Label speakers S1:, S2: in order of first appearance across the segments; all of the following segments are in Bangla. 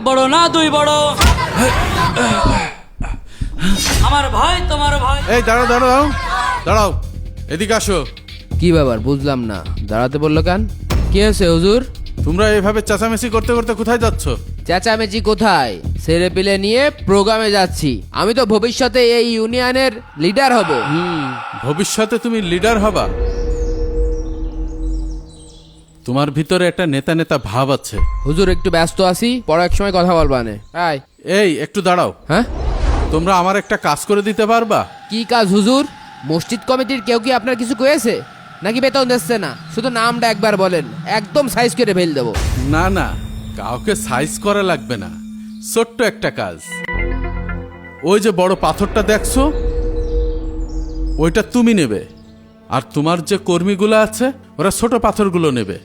S1: বড় না দুই বড়। আমার ভাই তোমার ভাই।
S2: এই দাঁড়াও দাঁড়াও দাঁড়াও, এদিকে আসো।
S3: কি ব্যাপার বুঝলাম না, দাঁড়াতে বললো কেন? কি হয়েছে হুজুর?
S2: তোমরা এইভাবে চেঁচামেচি করতে করতে কোথায় যাচ্ছ?
S3: চেঁচামেচি কোথায়, ছেলে পিলে নিয়ে প্রোগ্রামে যাচ্ছি। আমি তো ভবিষ্যতে এই ইউনিয়নের লিডার হব।
S2: ভবিষ্যতে তুমি লিডার হবা? তোমার ভিতরে একটা নেতা নেতা ভাব আছে।
S3: হুজুর একটু ব্যস্ত আছি, পরে এক সময় কথা বলবানে। আয়।
S2: এই একটু দাঁড়াও।
S3: হ্যাঁ,
S2: তোমরা আমার একটা কাজ করে দিতে পারবা?
S3: কি কাজ হুজুর? মসজিদ কমিটির কেউ কি আপনার কিছু কয়েছে নাকি বেতন দিচ্ছে না? শুধু নামটা একবার বলেন, একদম সাইজ করে ফেল দেবো।
S2: না না, কাউকে সাইজ করা লাগবে না, ছোট্ট একটা কাজ। ওই যে বড় পাথরটা দেখছো, ওইটা তুমি নেবে, আর তোমার যে কর্মীগুলো আছে ওরা ছোট পাথরগুলো নেবে।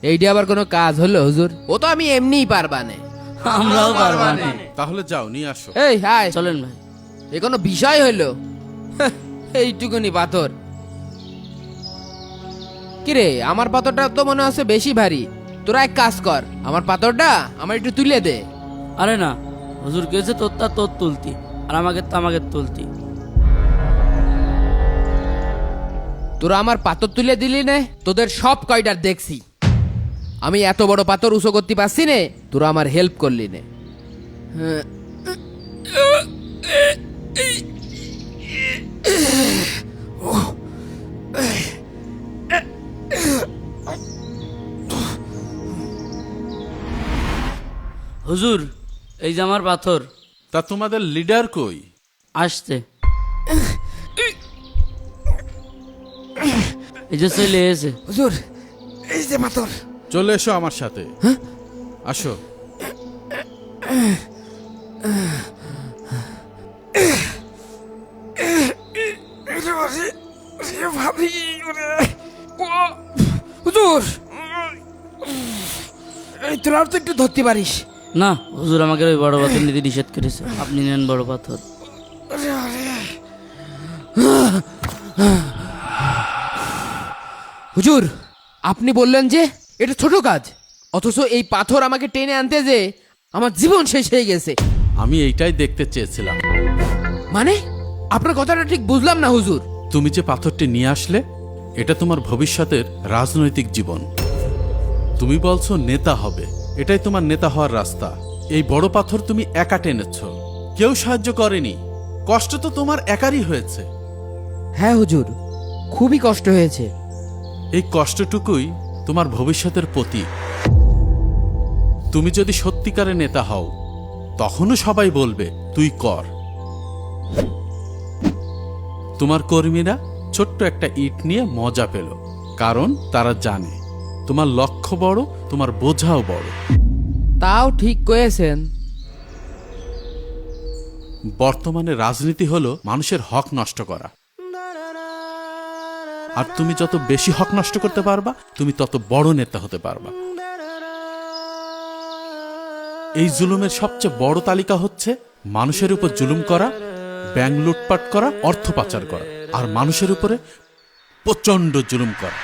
S3: এইটা আবার কোনো কাজ হলো হুজুর? ও তো আমি এমনিই পারবানে।
S1: আমরাও পারবা না।
S2: তাহলে যাও নিয়ে আসো।
S3: এই হাই,
S1: চলেন ভাই।
S3: এ কোনো বিষয় হইলো? এইটুকুনি পাথর। কিরে, আমার পাথরটা তো মনে হচ্ছে বেশি ভারী। তোরা এক কাজ কর, আমার পাথরটা আমার একটু তুলে দে।
S1: আরে না, হুজুর গেছে তোরটা তোর তুলতি, আর আমাকে তো আমাকে তুলতি।
S3: তোরা আমার পাথর তুলে দিলি নে, তোদের সব কয়টার দেখছি। আমি এত বড় পাথর উঁচু করতে পারছি নে, তোরা আমার হেল্প করলি নে।
S1: হুজুর, এই যে আমার পাথর।
S2: তা তোমাদের লিডার কই?
S1: আসছে, এই যে চলে এসে।
S3: হুজুর, এই যে পাথর।
S2: চলে এসো আমার সাথে। আসো।
S3: হুজুর, এই তোরা তো একটু ধরতে পারিস।
S1: না হুজুর, আমাকে ওই বড় পাথর নিতে নিষেধ করেছে। আপনি নেন বড় পাথর।
S3: হুজুর, আপনি বললেন যে এটা ছোট কাজ, অথচ এই পাথর আমাকে টেনে আনতে যে আমার জীবন শেষ হয়ে গেছে।
S2: আমি এইটাই দেখতে চেয়েছিলাম।
S3: মানে আপনার কথাটা ঠিক বুঝলাম না হুজুর।
S2: তুমি যে পাথরটি নিয়ে আসলে, এটা তোমার ভবিষ্যতের রাজনৈতিক জীবন। তুমি বলছো নেতা হবে, এটাই তোমার নেতা হওয়ার রাস্তা। এই বড় পাথর তুমি একা টেনেছ, কেউ সাহায্য করেনি। কষ্ট তো তোমার একারই হয়েছে।
S3: হ্যাঁ হুজুর, খুবই কষ্ট হয়েছে।
S2: এই কষ্টটুকুই তোমার ভবিষ্যতের প্রতীক। তুমি যদি সত্যিকারের নেতা হও, তখনও সবাই বলবে তুই কর। তোমার কর্মীরা ছোট্ট একটা ইট নিয়ে মজা পেল, কারণ তারা জানে তোমার লক্ষ্য বড়, তোমার বোঝাও বড়।
S3: তাও ঠিক কয়েছেন।
S2: বর্তমানে রাজনীতি হলো মানুষের হক নষ্ট করা, আর তুমি যত বেশি হক নষ্ট করতে পারবা, তুমি তত বড় নেতা হতে পারবা। এই জুলুমের সবচেয়ে বড় তালিকা হচ্ছে মানুষের উপর জুলুম করা, ব্যাংক লুটপাট করা, অর্থ পাচার করা, আর মানুষের উপরে প্রচন্ড জুলুম করা।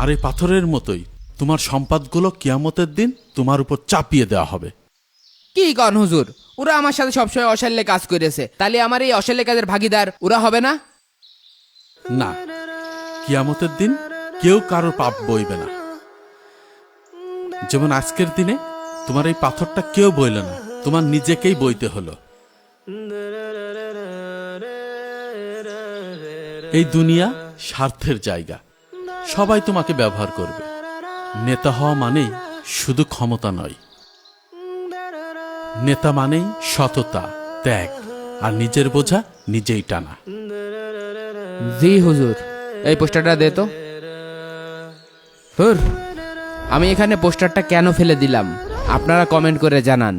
S2: আর এই পাথরের মতোই তোমার সম্পদগুলো কিয়ামতের দিন তোমার উপর চাপিয়ে দেওয়া হবে।
S3: কি কন হুজুর? ওরা আমার সাথে সবসময় অশাল্যে কাজ করেছে, তাহলে আমার এই অশাল্যে কাজের ভাগিদার ওরা হবে না?
S2: না, কিয়ামতের দিন কেউ কারোর পাপ বইবে না। যেমন আজকের দিনে তোমার এই পাথরটা কেউ বইল না, তোমার নিজেকেই বইতে হলো। এই দুনিয়া স্বার্থের জায়গা, সবাই তোমাকে ব্যবহার করবে। নেতা হওয়া মানেই শুধু ক্ষমতা নয়, নেতা মানেই সততা, ত্যাগ, আর নিজের বোঝা নিজেই টানা।
S3: জি হুজুর, এই পোস্টারটা দে তো। হুর, আমি এখানে পোস্টারটা কেন ফেলে দিলাম আপনারা কমেন্ট করে জানান।